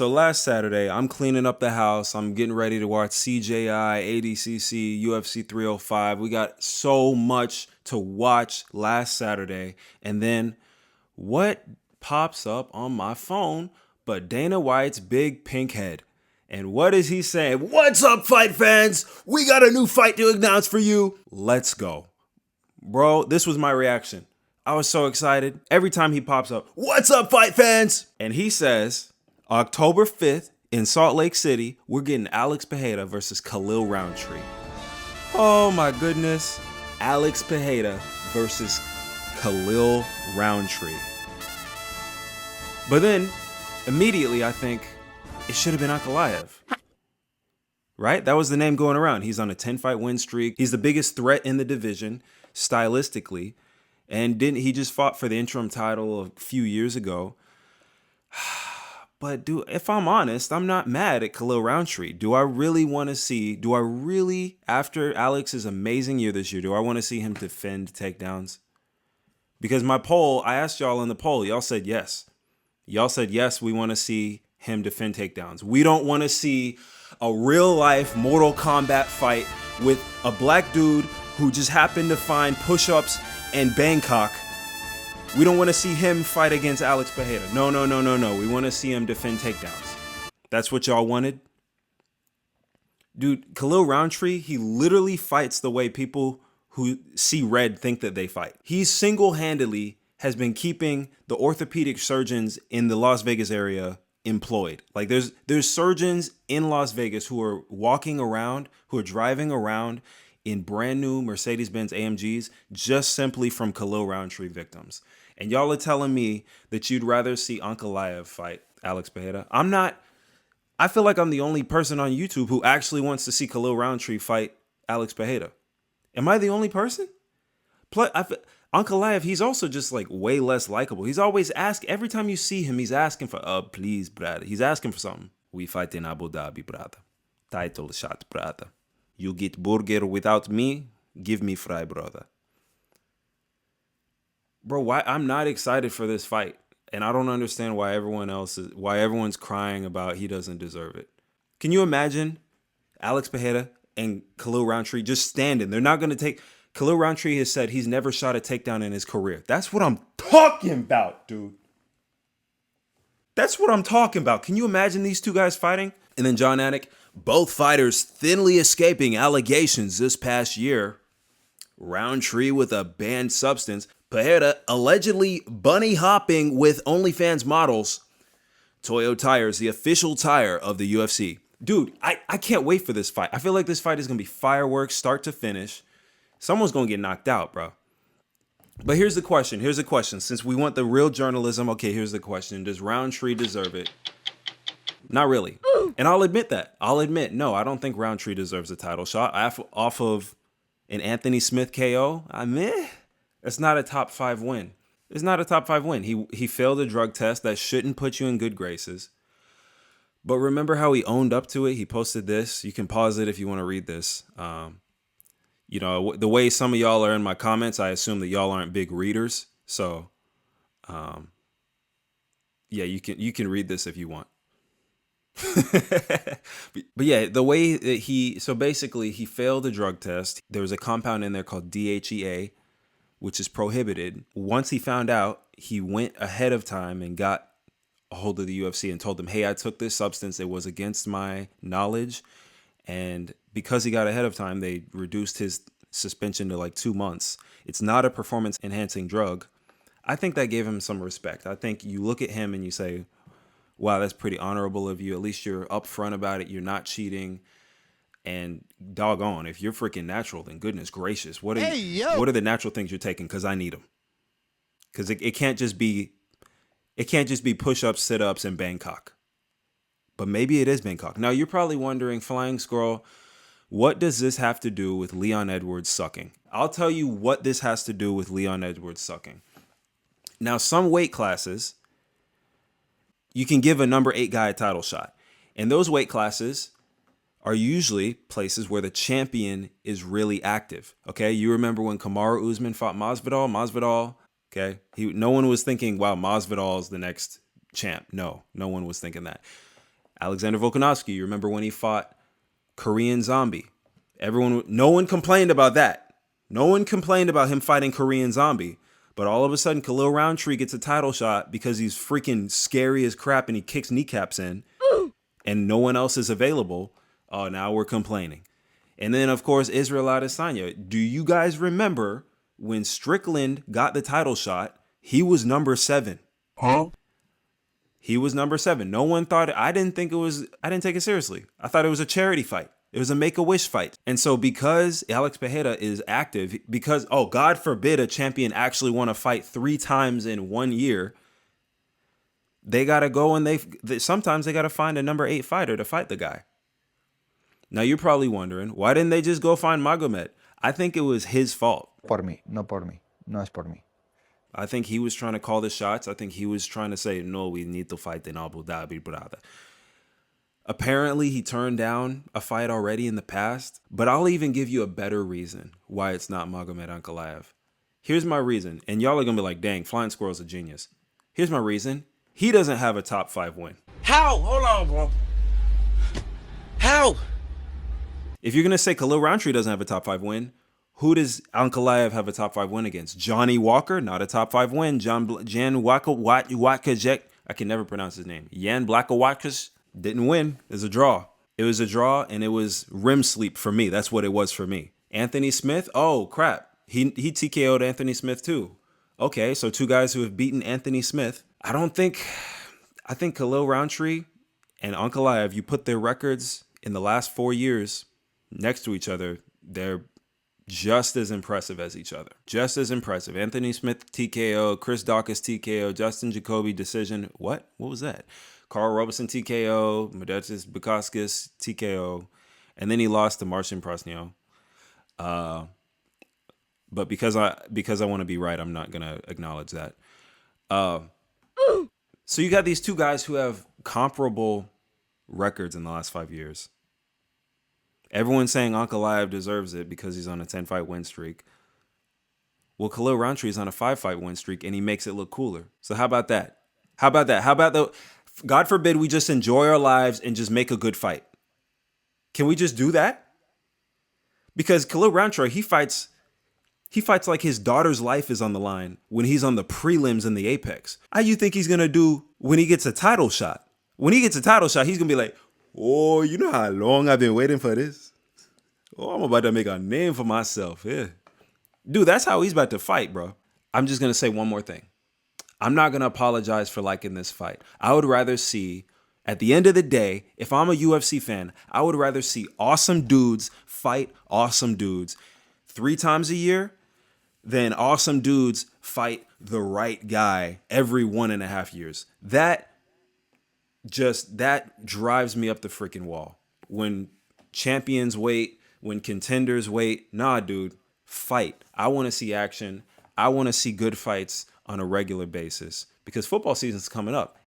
So last Saturday, I'm cleaning up the house. I'm getting ready to watch CJI, ADCC, UFC 305. We got so much to watch last Saturday. And then what pops up on my phone but Dana White's big pink head? And what is he saying? What's up, fight fans? We got a new fight to announce for you. Let's go. Bro, this was my reaction. I was so excited. Every time he pops up, what's up, fight fans? And he says, October 5th in Salt Lake City, we're getting Alex Pereira versus Khalil Rountree. Oh my goodness. Alex Pereira versus Khalil Rountree. But then, immediately, I think it should have been Ankalaev. Right? That was the name going around. He's on a 10-fight win streak. He's the biggest threat in the division, stylistically. And didn't he just fought for the interim title a few years ago? But dude, if I'm honest, I'm not mad at Khalil Rountree. Do I really, after Alex's amazing year this year, do I want to see him defend takedowns? Because my poll, I asked y'all in the poll, y'all said yes. Y'all said yes, we want to see him defend takedowns. We don't want to see a real life Mortal Kombat fight with a black dude who just happened to find push-ups in Bangkok. We don't want to see him fight against Alex Pereira. No. We want to see him defend takedowns. That's what y'all wanted? Dude, Khalil Rountree, he literally fights the way people who see red think that they fight. He single-handedly has been keeping the orthopedic surgeons in the Las Vegas area employed. Like there's surgeons in Las Vegas who are walking around, who are driving around in brand new Mercedes-Benz AMGs just simply from Khalil Rountree victims. And y'all are telling me that you'd rather see Ankalaev fight Alex Pereira. I feel like I'm the only person on YouTube who actually wants to see Khalil Rountree fight Alex Pereira. Am I the only person? Ankalaev, he's also just like way less likable. He's always every time you see him, he's asking for, please, brother. He's asking for something. We fight in Abu Dhabi, brother. Title shot, brother. You get burger without me, give me fry, brother. Bro, why I'm not excited for this fight. And I don't understand why everyone's crying about he doesn't deserve it. Can you imagine Alex Pereira and Khalil Rountree just standing? They're not going to take. Khalil Rountree has said he's never shot a takedown in his career. That's what I'm talking about, dude. That's what I'm talking about. Can you imagine these two guys fighting? And then John Anik, both fighters thinly escaping allegations this past year. Rountree with a banned substance. Pereira allegedly bunny hopping with OnlyFans models. Toyo Tires, the official tire of the UFC. Dude, I can't wait for this fight. I feel like this fight is going to be fireworks, start to finish. Someone's going to get knocked out, bro. But here's the question. Since we want the real journalism, okay, here's the question. Does Rountree deserve it? Not really. And I'll admit that. No, I don't think Rountree deserves a title shot. Off of an Anthony Smith KO, it's not a top 5 win. It's not a top 5 win. He failed a drug test that shouldn't put you in good graces. But remember how he owned up to it? He posted this. You can pause it if you want to read this. The way some of y'all are in my comments, I assume that y'all aren't big readers. So, you can read this if you want. But yeah, the way that he failed a drug test. There was a compound in there called DHEA, which is prohibited. Once he found out, he went ahead of time and got a hold of the UFC and told them, hey, I took this substance. It was against my knowledge. And because he got ahead of time, they reduced his suspension to like 2 months. It's not a performance enhancing drug. I think that gave him some respect. I think you look at him and you say, wow, that's pretty honorable of you. At least you're upfront about it. You're not cheating. And doggone, if you're freaking natural, then goodness gracious, what are the natural things you're taking? Because I need them. Because it can't just be push-ups, sit-ups, and Bangkok. But maybe it is Bangkok. Now you're probably wondering, Flying Squirrel, what does this have to do with Leon Edwards sucking? I'll tell you what this has to do with Leon Edwards sucking. Now, some weight classes, you can give a number 8 guy a title shot. And those weight classes are usually places where the champion is really active. Okay, you remember when Kamaru Usman fought Masvidal? No one was thinking, wow, Masvidal is the next champ. No one was thinking that. Alexander Volkanovski, you remember when he fought Korean Zombie? No one complained about that. No one complained about him fighting Korean Zombie. But all of a sudden, Khalil Rountree gets a title shot because he's freaking scary as crap and he kicks kneecaps in and no one else is available. Oh, now we're complaining. And then, of course, Israel Adesanya. Do you guys remember when Strickland got the title shot? He was number 7. Huh? He was number 7. No one thought I didn't take it seriously. I thought it was a charity fight. It was a Make-A-Wish fight. And so because Alex Pereira is active, because, oh, God forbid a champion actually want to fight 3 times in 1 year, they got to go and sometimes they got to find a number 8 fighter to fight the guy. Now, you're probably wondering, why didn't they just go find Magomed? I think it was his fault. Por mí, no por mí. No es por mí. I think he was trying to call the shots. I think he was trying to say, no, we need to fight in Abu Dhabi, brother. Apparently, he turned down a fight already in the past, but I'll even give you a better reason why it's not Magomed Ankalaev. Here's my reason, and y'all are going to be like, dang, Flying Squirrel's a genius. Here's my reason. He doesn't have a top 5 win. How? Hold on, bro. How? If you're going to say Khalil Rountree doesn't have a top 5 win, who does Ankalaev have a top 5 win against? Johnny Walker, not a top 5 win. Jan Wakajek, I can never pronounce his name. Jan Blachowicz didn't win. It was a draw. It was a draw, and it was rim sleep for me. That's what it was for me. Anthony Smith, oh, crap. He TKO'd Anthony Smith, too. Okay, so 2 guys who have beaten Anthony Smith. I think Khalil Rountree and Ankalaev, you put their records in the last 4 years next to each other, they're just as impressive as each other. Just as impressive. Anthony Smith TKO, Chris Dawkins TKO, Justin Jacoby decision. What? What was that? Carl Robeson TKO, Modestas Bukauskas TKO, and then he lost to Marcin Prasnio. But because I want to be right, I'm not gonna acknowledge that. So you got these 2 guys who have comparable records in the last 5 years. Everyone's saying Ankalaev deserves it because he's on a 10-fight win streak. Well, Khalil Rountree is on a 5-fight win streak, and he makes it look cooler. So how about that? How about God forbid we just enjoy our lives and just make a good fight. Can we just do that? Because Khalil Rountree, he fights like his daughter's life is on the line when he's on the prelims in the Apex. How you think he's going to do when he gets a title shot? When he gets a title shot, he's going to be like, oh, you know how long I've been waiting for this? Oh, I'm about to make a name for myself. Yeah. Dude, that's how he's about to fight, bro. I'm just going to say one more thing. I'm not going to apologize for liking this fight. I would rather see, at the end of the day, if I'm a UFC fan, I would rather see awesome dudes fight awesome dudes 3 times a year than awesome dudes fight the right guy every 1.5 years. That drives me up the freaking wall. When champions wait, when contenders wait, nah, dude, fight. I want to see action. I want to see good fights on a regular basis because football season's coming up.